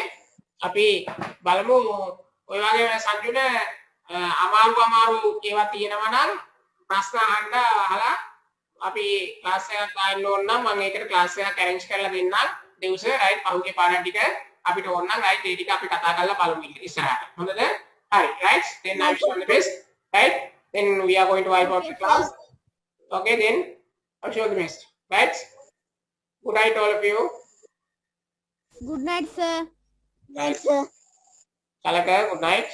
අපි බලමු ඔය වගේ සංජුන අමාරු ඒවා තියෙනවා නම් ප්‍රශ්න අහන්න අහලා අපි ක්ලාස් එකක් ගන්න ඕන නම් මම ඒකට ක්ලාස් එකක් arrange කරලා දෙන්නම් දෙව්ස රයිට් පහුගිය පාඩම් ටික අපිට ඕන නම් රයිට් ඒ ටික අපි කතා කරලා බලමු ඉස්සරහට හොඳද හරි right then I wish you all the best right then we are going to wipe out the class okay then I wish you all the best right good night all of you Good night, sir. Right. Kalaka, good night.